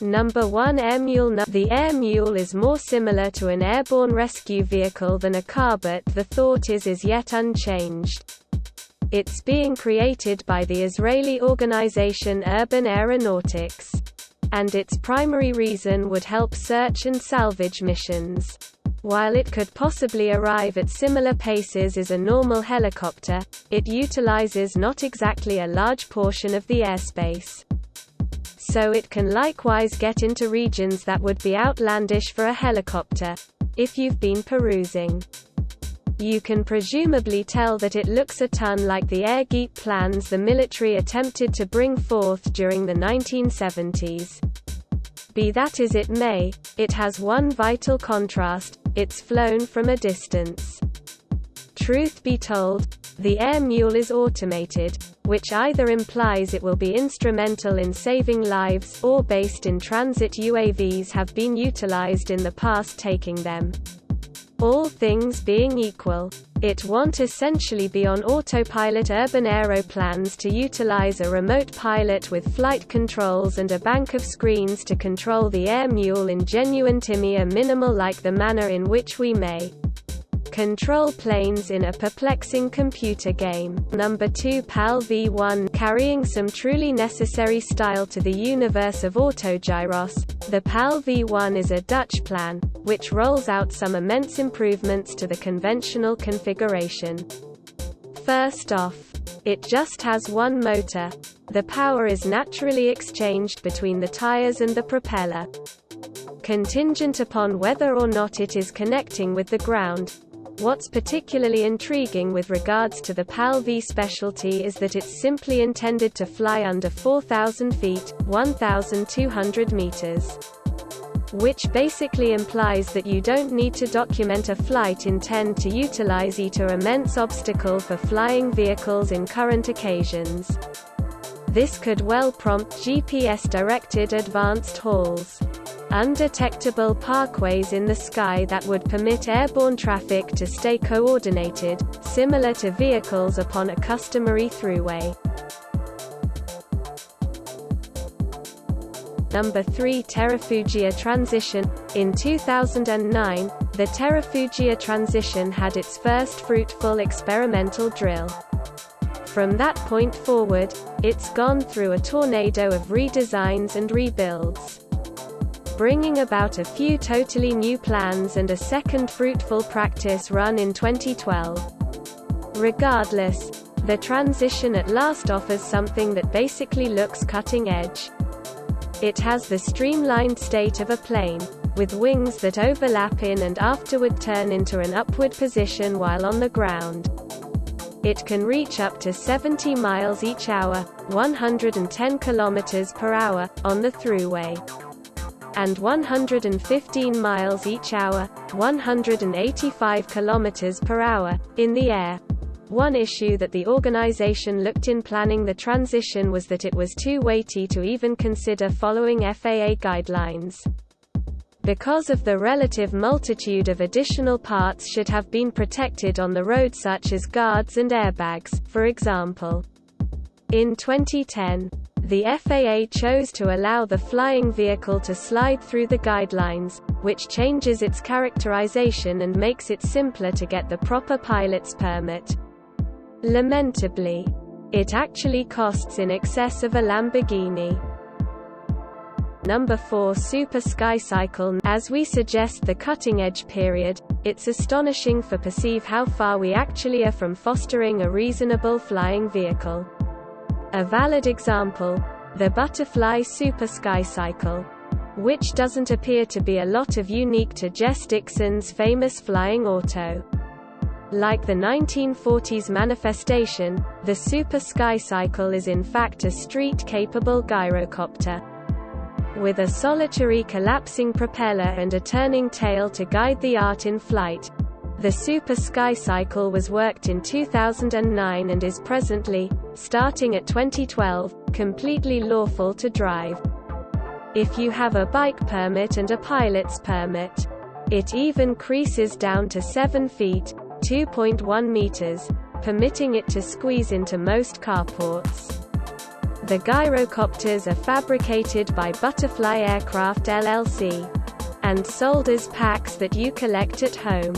Number 1, Air Mule. The Air Mule is more similar to an airborne rescue vehicle than a car, but the thought is yet unchanged. It's being created by the Israeli organization Urban Aeronautics. And its primary reason would help search and salvage missions. While it could possibly arrive at similar paces as a normal helicopter, it utilizes not exactly a large portion of the airspace. So it can likewise get into regions that would be outlandish for a helicopter. If you've been perusing, you can presumably tell that it looks a ton like the Air Geek plans the military attempted to bring forth during the 1970s. Be that as it may, it has one vital contrast: it's flown from a distance. Truth be told, the Air Mule is automated, which either implies it will be instrumental in saving lives, or based-in-transit UAVs have been utilized in the past taking them. All things being equal, it won't essentially be on autopilot. Urban Aero plans to utilize a remote pilot with flight controls and a bank of screens to control the Air Mule in genuine timia minimal, like the manner in which we may control planes in a perplexing computer game. Number 2, PAL V1. Carrying some truly necessary style to the universe of autogyros, the PAL V1 is a Dutch plan, which rolls out some immense improvements to the conventional configuration. First off, it just has one motor. The power is naturally exchanged between the tires and the propeller, contingent upon whether or not it is connecting with the ground. What's particularly intriguing with regards to the PAL V specialty is that it's simply intended to fly under 4,000 feet, 1,200 meters. Which basically implies that you don't need to document a flight intent to utilize it, an immense obstacle for flying vehicles in current occasions. This could well prompt GPS-directed advanced hauls. Undetectable parkways in the sky that would permit airborne traffic to stay coordinated, similar to vehicles upon a customary throughway. Number 3, Terrafugia Transition. In 2009, the Terrafugia Transition had its first fruitful experimental drill. From that point forward, it's gone through a tornado of redesigns and rebuilds, bringing about a few totally new plans and a second fruitful practice run in 2012. Regardless, the Transition at last offers something that basically looks cutting edge. It has the streamlined state of a plane, with wings that overlap in and afterward turn into an upward position while on the ground. It can reach up to 70 miles each hour, 110 kilometers per hour, on the thruway, and 115 miles each hour, 185 kilometers per hour, in the air. One issue that the organization looked in planning the transition was that it was too weighty to even consider following FAA guidelines. Because of the relative multitude of additional parts should have been protected on the road, such as guards and airbags, for example. In 2010, the FAA chose to allow the flying vehicle to slide through the guidelines, which changes its characterization and makes it simpler to get the proper pilot's permit. Lamentably, it actually costs in excess of a Lamborghini. Number 4, Super Skycycle. As we suggest the cutting-edge period, it's astonishing to perceive how far we actually are from fostering a reasonable flying vehicle. A valid example, the Butterfly Super Skycycle, which doesn't appear to be a lot of unique to Jess Dixons' famous flying auto. Like the 1940s manifestation, the Super Skycycle is in fact a street-capable gyrocopter, with a solitary collapsing propeller and a turning tail to guide the art in flight. The Super Skycycle was worked in 2009 and is presently, starting at 2012, completely lawful to drive. If you have a bike permit and a pilot's permit, it even creases down to 7 feet, 2.1 meters, permitting it to squeeze into most carports. The gyrocopters are fabricated by Butterfly Aircraft LLC and sold as packs that you collect at home.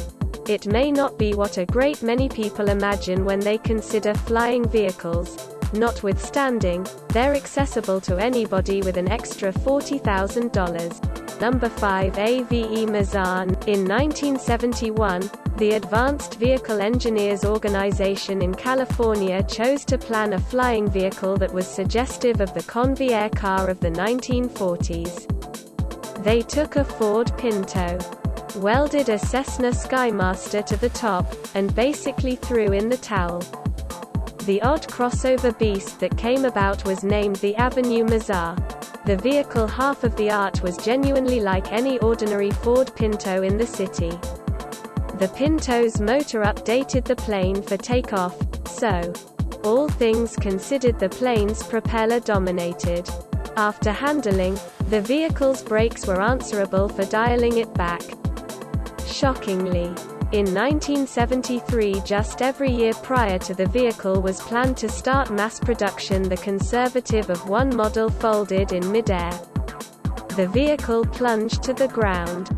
It may not be what a great many people imagine when they consider flying vehicles. Notwithstanding, they're accessible to anybody with an extra $40,000. Number 5. Ave Mazaan. In 1971, the Advanced Vehicle Engineers Organization in California chose to plan a flying vehicle that was suggestive of the Convair car of the 1940s. They took a Ford Pinto, welded a Cessna Skymaster to the top, and basically threw in the towel. The odd crossover beast that came about was named the Ave Mazaan. The vehicle half of the art was genuinely like any ordinary Ford Pinto in the city. The Pinto's motor updated the plane for takeoff, so, all things considered, the plane's propeller dominated. After handling, the vehicle's brakes were answerable for dialing it back. Shockingly, in 1973, just every year prior to the vehicle was planned to start mass production, the conservative of one model folded in midair. The vehicle plunged to the ground,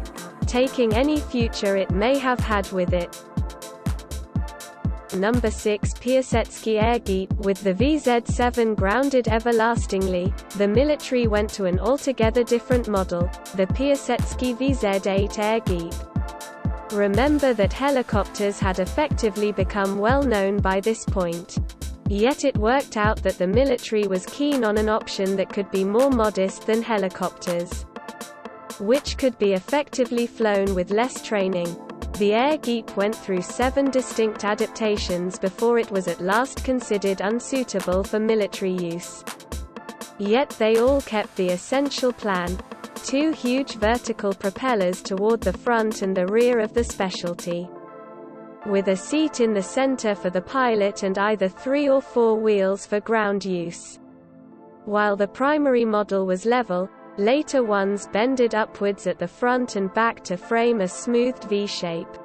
taking any future it may have had with it. Number 6. Piasecki Air Jeep. With the VZ7 grounded everlastingly, the military went to an altogether different model, the Piasecki VZ8 Air Jeep. Remember that helicopters had effectively become well known by this point. Yet it worked out that the military was keen on an option that could be more modest than helicopters, which could be effectively flown with less training. The Air Jeep went through 7 distinct adaptations before it was at last considered unsuitable for military use. Yet they all kept the essential plan: 2 huge vertical propellers toward the front and the rear of the specialty, with a seat in the center for the pilot and either 3 or 4 wheels for ground use. While the primary model was level, later ones bended upwards at the front and back to frame a smoothed V-shape.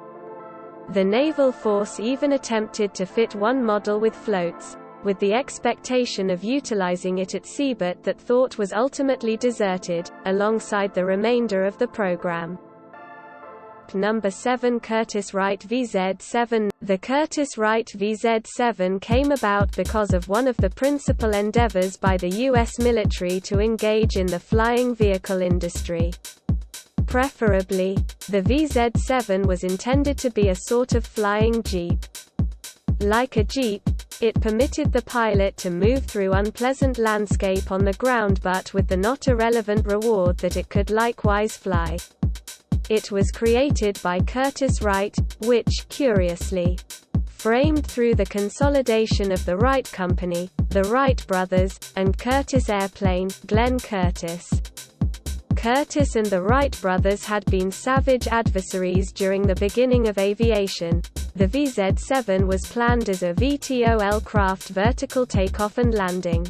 The naval force even attempted to fit one model with floats, with the expectation of utilizing it at sea, but that thought was ultimately deserted, alongside the remainder of the program. Number 7. Curtiss-Wright VZ7. The Curtiss-Wright VZ7 came about because of one of the principal endeavors by the U.S. military to engage in the flying vehicle industry. Preferably, the VZ7 was intended to be a sort of flying jeep. Like a jeep, it permitted the pilot to move through unpleasant landscape on the ground, but with the not irrelevant reward that it could likewise fly. It was created by Curtiss-Wright, which, curiously, framed through the consolidation of the Wright Company, the Wright brothers, and Curtiss Airplane, Glenn Curtiss. Curtiss and the Wright brothers had been savage adversaries during the beginning of aviation. The VZ7 was planned as a VTOL craft, vertical takeoff and landing.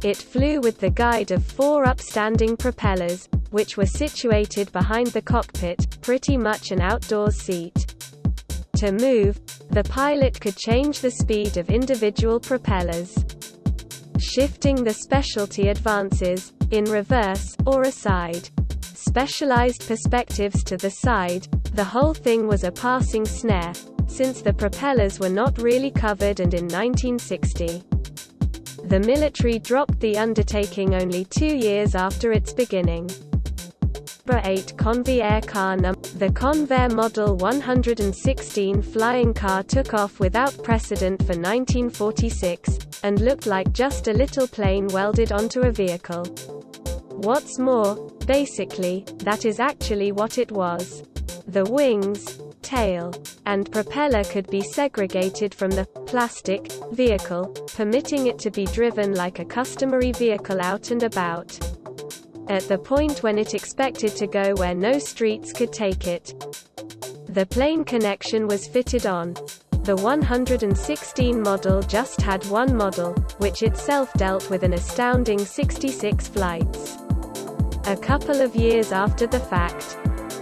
It flew with the guide of 4 upstanding propellers, which were situated behind the cockpit, pretty much an outdoors seat. To move, the pilot could change the speed of individual propellers, shifting the specialty advances, in reverse, or aside. Specialized perspectives to the side, the whole thing was a passing snare, since the propellers were not really covered, and in 1960, the military dropped the undertaking only 2 years after its beginning. Number 8. Convair car. The Convair Model 116 flying car took off without precedent for 1946, and looked like just a little plane welded onto a vehicle. What's more, basically, that is actually what it was. The wings, tail, and propeller could be segregated from the plastic vehicle, permitting it to be driven like a customary vehicle out and about, at the point when it expected to go where no streets could take it. The plane connection was fitted on. The 116 model just had one model, which itself dealt with an astounding 66 flights. A couple of years after the fact,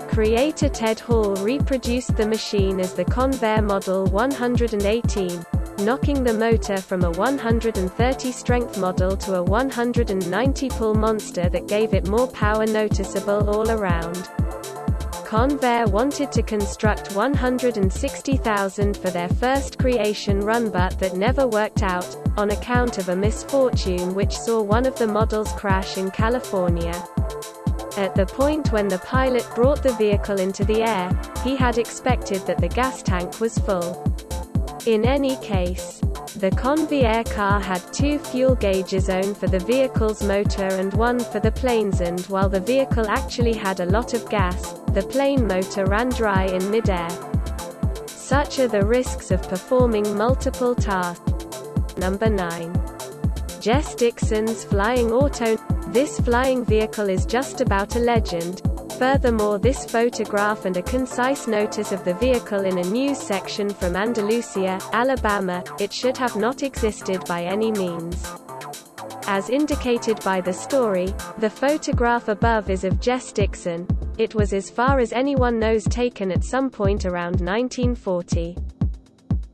creator Ted Hall reproduced the machine as the Convair Model 118. knocking the motor from a 130-strength model to a 190-pull monster that gave it more power noticeable all around. Convair wanted to construct 160,000 for their first creation run, but that never worked out, on account of a misfortune which saw one of the models crash in California. At the point when the pilot brought the vehicle into the air, he had expected that the gas tank was full. In any case, the Convair car had 2 fuel gauges, one for the vehicle's motor and one for the plane's, and while the vehicle actually had a lot of gas, the plane motor ran dry in mid-air. Such are the risks of performing multiple tasks. Number 9. Jess Dixon's Flying Auto. This flying vehicle is just about a legend. Furthermore, this photograph and a concise notice of the vehicle in a news section from Andalusia, Alabama, it should have not existed by any means. As indicated by the story, the photograph above is of Jess Dixon. It was, as far as anyone knows, taken at some point around 1940.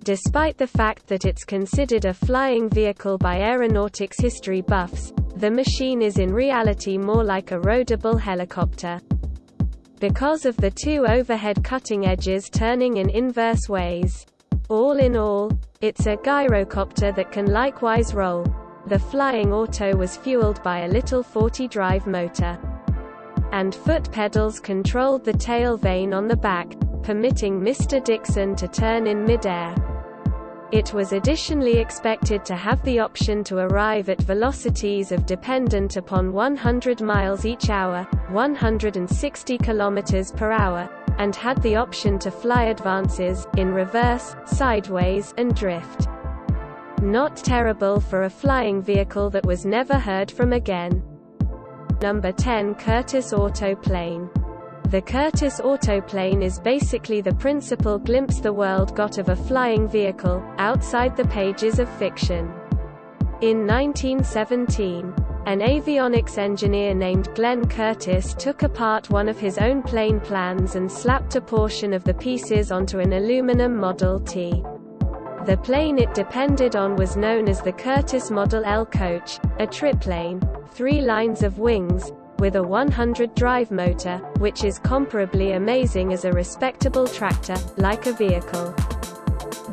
Despite the fact that it's considered a flying vehicle by aeronautics history buffs, the machine is in reality more like a roadable helicopter. Because of the 2 overhead cutting edges turning in inverse ways. All in all, it's a gyrocopter that can likewise roll. The flying auto was fueled by a little 40-drive motor. And foot pedals controlled the tail vane on the back, permitting Mr. Dixon to turn in mid-air. It was additionally expected to have the option to arrive at velocities of dependent upon 100 miles each hour, 160 kilometers per hour, and had the option to fly advances, in reverse, sideways, and drift. Not terrible for a flying vehicle that was never heard from again. Number 10. Curtiss Autoplane. The Curtiss Autoplane is basically the principal glimpse the world got of a flying vehicle, outside the pages of fiction. In 1917, an avionics engineer named Glenn Curtiss took apart one of his own plane plans and slapped a portion of the pieces onto an aluminum Model T. The plane it depended on was known as the Curtiss Model L coach, a triplane, 3 lines of wings, with a 100-drive motor, which is comparably amazing as a respectable tractor, like a vehicle.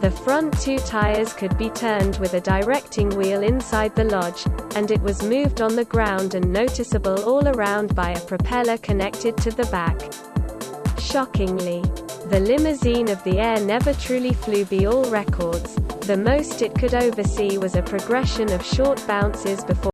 The front 2 tires could be turned with a directing wheel inside the lodge, and it was moved on the ground and noticeable all around by a propeller connected to the back. Shockingly, the limousine of the air never truly flew by all records. The most it could oversee was a progression of short bounces before